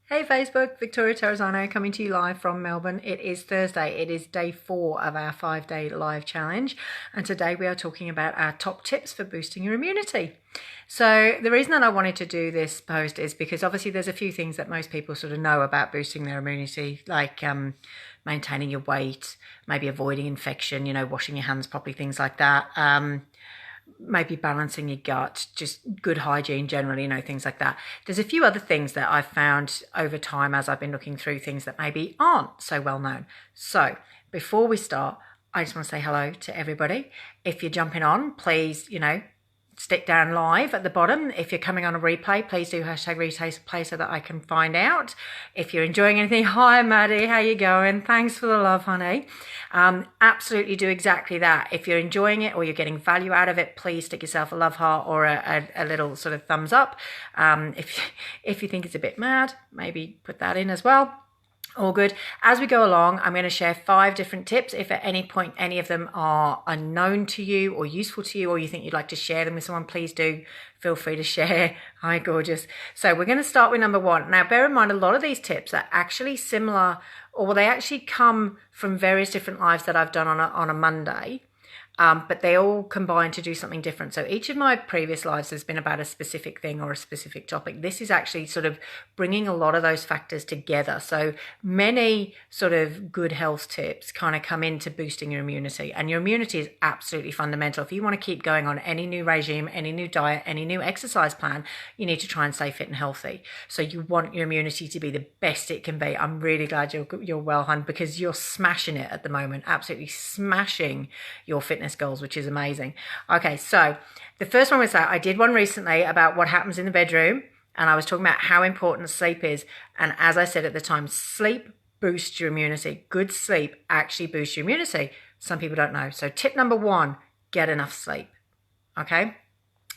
Hey Facebook, Victoria Terrazzano coming to you live from Melbourne. It is Thursday. It is day 4 of our 5-day live challenge. And today we are talking about our top tips for boosting your immunity. So the reason that I wanted to do this post is because obviously there's a few things that most people sort of know about boosting their immunity, like maintaining your weight, maybe avoiding infection, washing your hands properly, things like that. Maybe balancing your gut, just good hygiene generally, things like that. There's a few other things that I've found over time as I've been looking through things that maybe aren't so well known. So before we start, I just want to say hello to everybody. If you're jumping on, please, stick down live at the bottom. If you're coming on a replay, please do hashtag replay so that I can find out. If you're enjoying anything, hi Maddie, how you going? Thanks for the love, honey. Absolutely do exactly that. If you're enjoying it or you're getting value out of it, please stick yourself a love heart or a little sort of thumbs up. If you think it's a bit mad, maybe put that in as well. All good. As we go along, I'm going to share 5 different tips. If at any point any of them are unknown to you or useful to you, or you think you'd like to share them with someone, please do feel free to share. Hi, gorgeous. So we're going to start with number 1. Now, bear in mind, a lot of these tips are actually similar, or they actually come from various different lives that I've done on a Monday. But they all combine to do something different. So each of my previous lives has been about a specific thing or a specific topic. This is actually sort of bringing a lot of those factors together. So many sort of good health tips kind of come into boosting your immunity. And your immunity is absolutely fundamental. If you want to keep going on any new regime, any new diet, any new exercise plan, you need to try and stay fit and healthy. So you want your immunity to be the best it can be. I'm really glad you're well, hun, because you're smashing it at the moment. Absolutely smashing your fitness goals, which is amazing. Okay, so the first one was that I did one recently about what happens in the bedroom, and I was talking about how important sleep is. And as I said at the time, sleep boosts your immunity. Good sleep actually boosts your immunity. Some people don't know. So tip number 1, get enough sleep. Okay.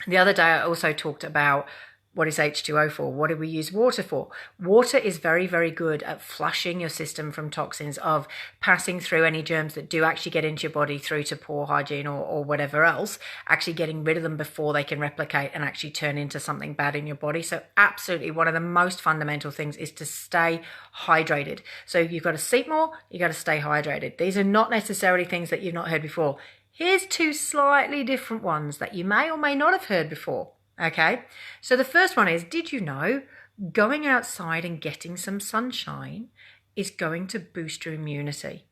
The other day I also talked about what is H2O for? What do we use water for? Water is very, very good at flushing your system from toxins, of passing through any germs that do actually get into your body through to poor hygiene or whatever else, actually getting rid of them before they can replicate and actually turn into something bad in your body. So absolutely one of the most fundamental things is to stay hydrated. So you've got to sleep more, you got to stay hydrated. These are not necessarily things that you've not heard before. Here's 2 slightly different ones that you may or may not have heard before. Okay, so the first one is, did you know going outside and getting some sunshine is going to boost your immunity?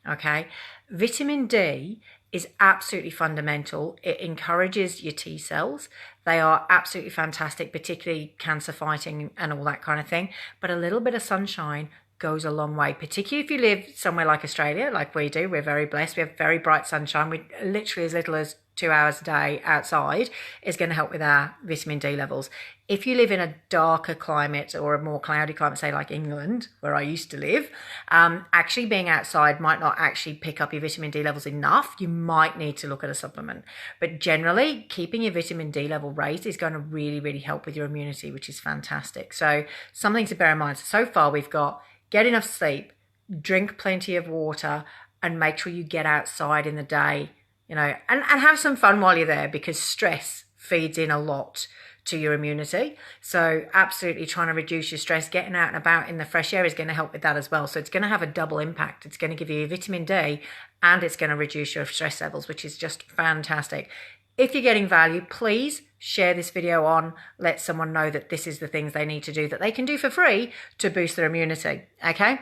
Okay, vitamin D is absolutely fundamental. It encourages your T cells. They are absolutely fantastic, particularly cancer fighting and all that kind of thing. But a little bit of sunshine goes a long way, particularly if you live somewhere like Australia, like we do. We're very blessed. We have very bright sunshine. We literally as little as 2 hours a day outside is going to help with our vitamin D levels. If you live in a darker climate or a more cloudy climate, say like England, where I used to live, actually being outside might not actually pick up your vitamin D levels enough. You might need to look at a supplement. But generally, keeping your vitamin D level raised is going to really, really help with your immunity, which is fantastic. So something to bear in mind. So far, we've got get enough sleep, drink plenty of water, and make sure you get outside in the day, and have some fun while you're there, because stress feeds in a lot to your immunity. So absolutely trying to reduce your stress, getting out and about in the fresh air is going to help with that as well. So it's going to have a double impact. It's going to give you vitamin D and it's going to reduce your stress levels, which is just fantastic. If you're getting value, please share this video on, let someone know that this is the things they need to do, that they can do for free to boost their immunity. Okay.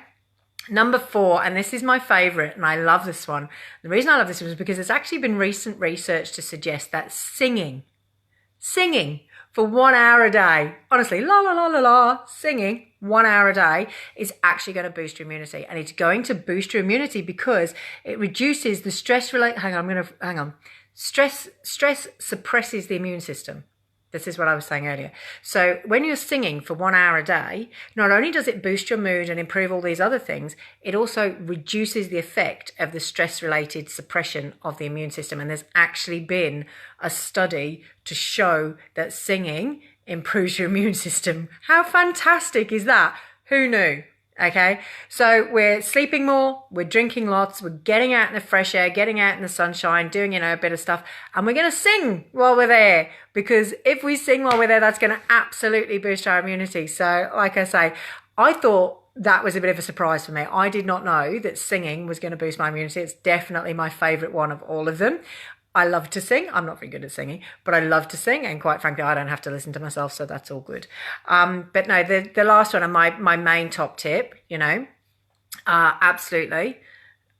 Number 4, and this is my favorite, and I love this one. The reason I love this one is because there's actually been recent research to suggest that singing for 1 hour a day, honestly, la la la la la, singing 1 hour a day is actually going to boost your immunity. And it's going to boost your immunity because it reduces the stress Stress suppresses the immune system. This is what I was saying earlier. So when you're singing for 1 hour a day, not only does it boost your mood and improve all these other things, it also reduces the effect of the stress-related suppression of the immune system. And there's actually been a study to show that singing improves your immune system. How fantastic is that? Who knew? Okay, so we're sleeping more, we're drinking lots, we're getting out in the fresh air, getting out in the sunshine, doing, a bit of stuff, and we're going to sing while we're there, because if we sing while we're there, that's going to absolutely boost our immunity. So like I say, I thought that was a bit of a surprise for me. I did not know that singing was going to boost my immunity. It's definitely my favourite one of all of them. I love to sing. I'm not very good at singing, but I love to sing. And quite frankly, I don't have to listen to myself, so that's all good. But no, the last one, and my main top tip, absolutely,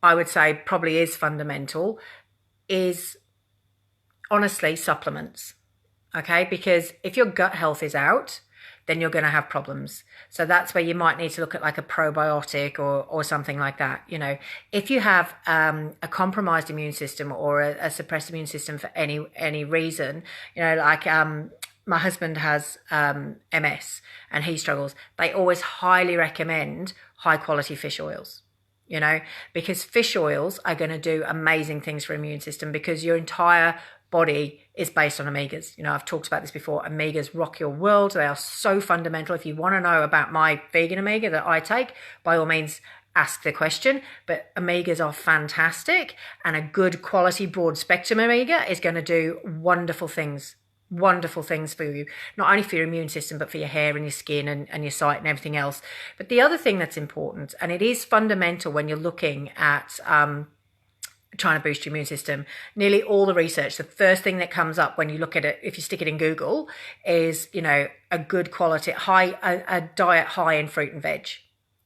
I would say probably is fundamental, is honestly supplements. Okay, because if your gut health is out, then you're going to have problems. So that's where you might need to look at like a probiotic or something like that. If you have a compromised immune system or a suppressed immune system for any reason, like my husband has MS and he struggles, they always highly recommend high quality fish oils. Because fish oils are going to do amazing things for immune system, because your entire body is based on omegas. I've talked about this before. Omegas rock your world. They are so fundamental. If you want to know about my vegan omega that I take, by all means, ask the question. But omegas are fantastic, and a good quality broad spectrum omega is going to do wonderful things for you, not only for your immune system, but for your hair and your skin and your sight and everything else. But the other thing that's important, and it is fundamental when you're looking at trying to boost your immune system, nearly all the research, the first thing that comes up when you look at it, if you stick it in Google, is, a good quality, a diet high in fruit and veg.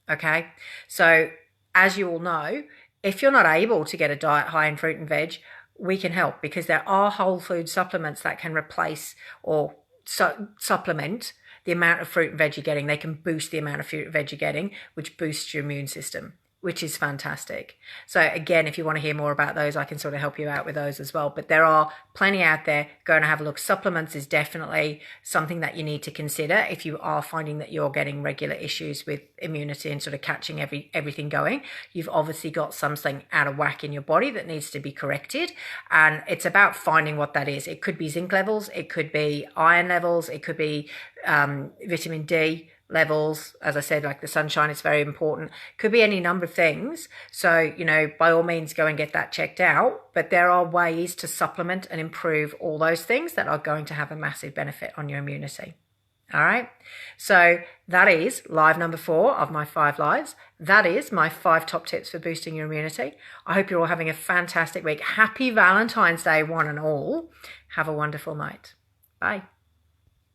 Okay. So as you all know, if you're not able to get a diet high in fruit and veg, we can help, because there are whole food supplements that can replace or supplement the amount of fruit and veg you're getting. They can boost the amount of fruit and veg you're getting, which boosts your immune system, which is fantastic. So again, if you want to hear more about those, I can sort of help you out with those as well. But there are plenty out there. Go and have a look. Supplements is definitely something that you need to consider if you are finding that you're getting regular issues with immunity and sort of catching everything going. You've obviously got something out of whack in your body that needs to be corrected. And it's about finding what that is. It could be zinc levels. It could be iron levels. It could be vitamin D levels. As I said, like the sunshine is very important. Could be any number of things. So, by all means, go and get that checked out. But there are ways to supplement and improve all those things that are going to have a massive benefit on your immunity. All right. So that is live number 4 of my 5 lives. That is my 5 top tips for boosting your immunity. I hope you're all having a fantastic week. Happy Valentine's Day, one and all. Have a wonderful night. Bye.